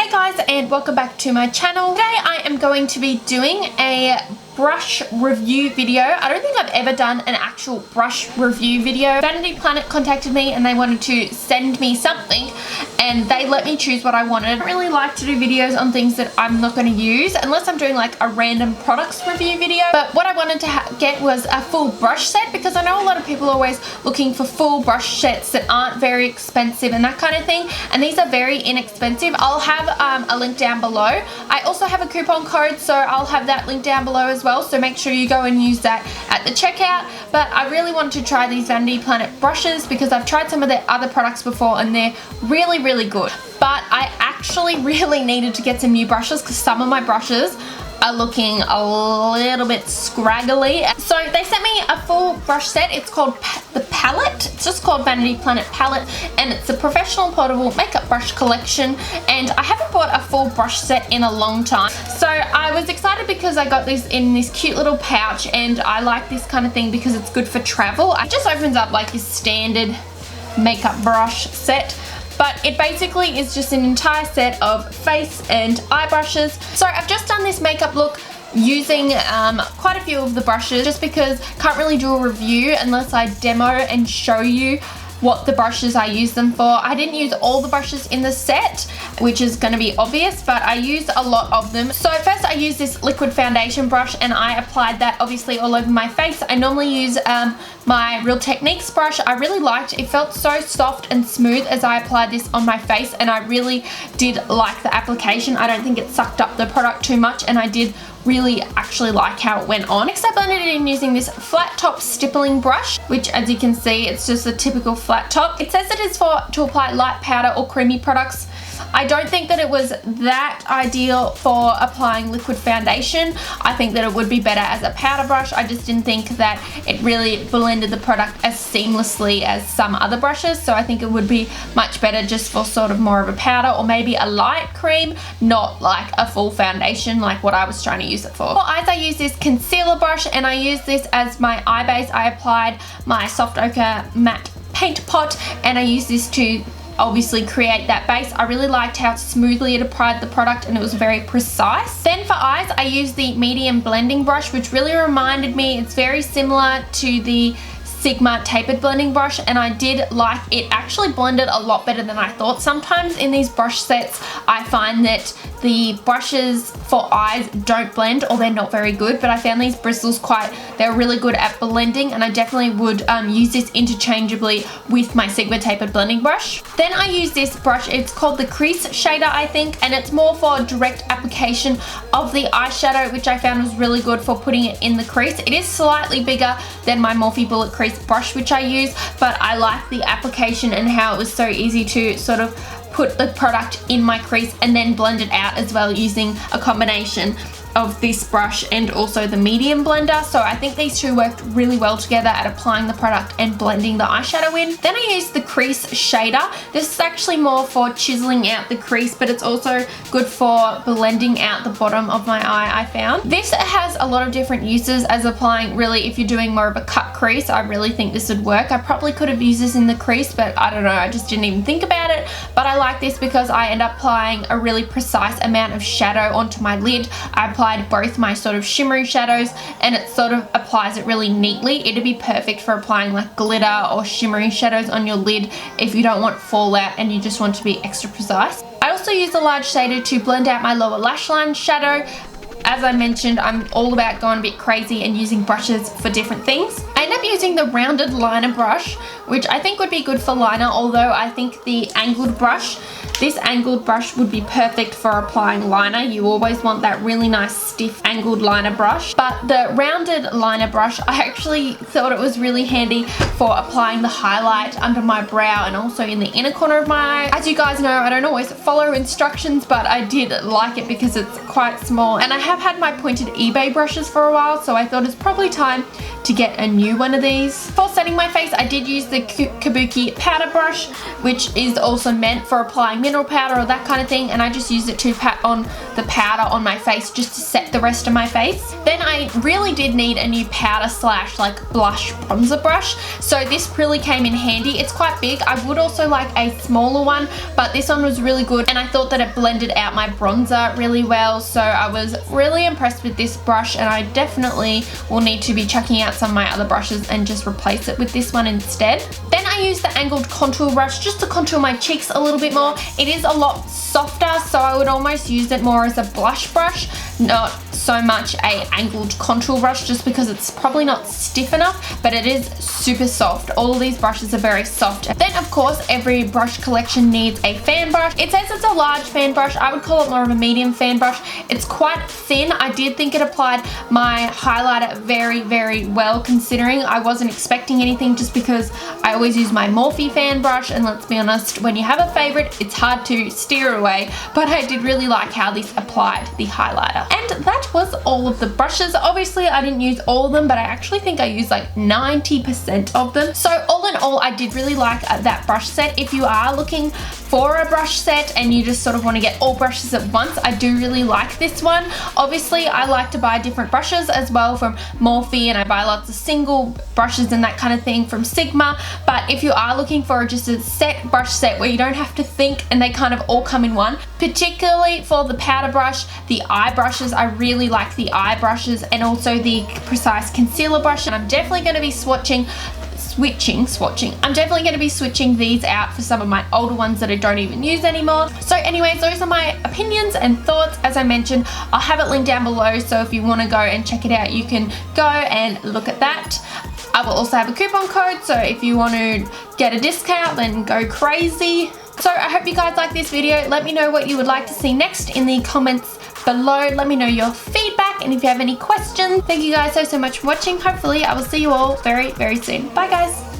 Hey guys, and welcome back to my channel. Today I am going to be doing a brush review video. I don't think I've ever done an actual brush review video. Vanity Planet contacted me and they wanted to send me something and they let me choose what I wanted. I don't really like to do videos on things that I'm not going to use unless I'm doing like a random products review video. But what I wanted to get was a full brush set, because I know a lot of people are always looking for full brush sets that aren't very expensive and that kind of thing, and these are very inexpensive. I'll have a link down below. I also have a coupon code, so I'll have that link down below as well, so make sure you go and use that at the checkout. But I really wanted to try these Vanity Planet brushes because I've tried some of their other products before and they're really good. But I actually really needed to get some new brushes because some of my brushes are looking a little bit scraggly. So they sent me a full brush set. It's called the Palette. It's just called Vanity Planet Palette, and it's a professional portable makeup brush collection, and I haven't bought a full brush set in a long time. So I was excited because I got this in this cute little pouch, and I like this kind of thing because it's good for travel. It just opens up like your standard makeup brush set, but it basically is just an entire set of face and eye brushes. So I've just done this makeup look using quite a few of the brushes, just because I can't really do a review unless I demo and show you what the brushes I use them for. I didn't use all the brushes in the set, which is going to be obvious, but I used a lot of them. So first I used this liquid foundation brush and I applied that obviously all over my face. I normally use my Real Techniques brush. I really liked it. It felt so soft and smooth as I applied this on my face, and I really did like the application. I don't think it sucked up the product too much, and I did really actually like how it went on. Next I blended it in using this flat top stippling brush, which as you can see, it's just a typical flat top. It says it is to apply light powder or creamy products. I don't think that it was that ideal for applying liquid foundation. I think that it would be better as a powder brush. I just didn't think that it really blended the product as seamlessly as some other brushes, so I think it would be much better just for sort of more of a powder or maybe a light cream, not like a full foundation like what I was trying to use it for. For eyes I use this concealer brush, and I use this as my eye base. I applied my soft ochre matte paint pot and I use this to obviously create that base. I really liked how smoothly it applied the product and it was very precise. Then for eyes I used the medium blending brush, which really reminded me, it's very similar to the Sigma tapered blending brush, and I did like it. Actually blended a lot better than I thought. Sometimes in these brush sets I find that the brushes for eyes don't blend or they're not very good, but I found these bristles they're really good at blending, and I definitely would use this interchangeably with my Sigma tapered blending brush. Then I use this brush, it's called the Crease shader I think, and it's more for direct application of the eyeshadow, which I found was really good for putting it in the crease. It is slightly bigger than my Morphe Bullet Crease brush which I use, but I like the application and how it was so easy to sort of put the product in my crease and then blend it out as well using a combination of this brush and also the medium blender. So I think these two worked really well together at applying the product and blending the eyeshadow in. Then I used the Crease shader. This is actually more for chiseling out the crease, but it's also good for blending out the bottom of my eye, I found. This has a lot of different uses as applying, really, if you're doing more of a cut crease, I really think this would work. I probably could have used this in the crease, but I don't know, I just didn't even think about it. But I like this because I end up applying a really precise amount of shadow onto my lid. I applied both my sort of shimmery shadows and it sort of applies it really neatly. It'd be perfect for applying like glitter or shimmery shadows on your lid if you don't want fallout and you just want to be extra precise. I also use a large shader to blend out my lower lash line shadow. As I mentioned, I'm all about going a bit crazy and using brushes for different things. I end up using the rounded liner brush, which I think would be good for liner, although I think the angled brush, this angled brush would be perfect for applying liner. You always want that really nice stiff angled liner brush. But the rounded liner brush, I actually thought it was really handy for applying the highlight under my brow and also in the inner corner of my eye. As you guys know, I don't always follow instructions, but I did like it because it's quite small. And I have had my pointed eBay brushes for a while, so I thought it's probably time to get a new one of these. For setting my face, I did use the kabuki powder brush, which is also meant for applying mineral powder or that kind of thing, and I just used it to pat on the powder on my face just to set the rest of my face. Then I really did need a new powder slash like blush bronzer brush, so this really came in handy. It's quite big. I would also like a smaller one, but this one was really good, and I thought that it blended out my bronzer really well, so I was really impressed with this brush, and I definitely will need to be chucking out some of my other brushes and just replace it with this one instead. Then I used the angled contour brush just to contour my cheeks a little bit more. It is a lot softer, so I would almost use it more as a blush brush, not so much a angled contour brush, just because it's probably not stiff enough, but it is super soft. All of these brushes are very soft. Then of course every brush collection needs a fan brush. It says it's a large fan brush. I would call it more of a medium fan brush. It's quite thin. I did think it applied my highlighter very, very well, considering I wasn't expecting anything, just because I always use my Morphe fan brush, and let's be honest, when you have a favorite, it's hard to steer away, but I did really like how this applied the highlighter. And that was all of the brushes. Obviously I didn't use all of them, but I actually think I used like 90% of them. So all in all, I did really like that brush set. If you are looking for a brush set and you just sort of want to get all brushes at once, I do really like this one. Obviously I like to buy different brushes as well from Morphe, and I buy lots of single brushes and that kind of thing from Sigma, but if you are looking for just a set brush set where you don't have to think and they kind of all come in one, particularly for the powder brush, the eye brushes, I really like the eye brushes, and also the Precise concealer brush, and I'm definitely going to be swatching. I'm definitely going to be switching these out for some of my older ones that I don't even use anymore. So anyways, those are my opinions and thoughts. As I mentioned, I'll have it linked down below, so if you want to go and check it out, you can go and look at that. I will also have a coupon code, so if you want to get a discount, then go crazy. So I hope you guys like this video. Let me know what you would like to see next in the comments below. Let me know your feedback, and if you have any questions. Thank you guys so much for watching. Hopefully I will see you all very, very soon. Bye guys.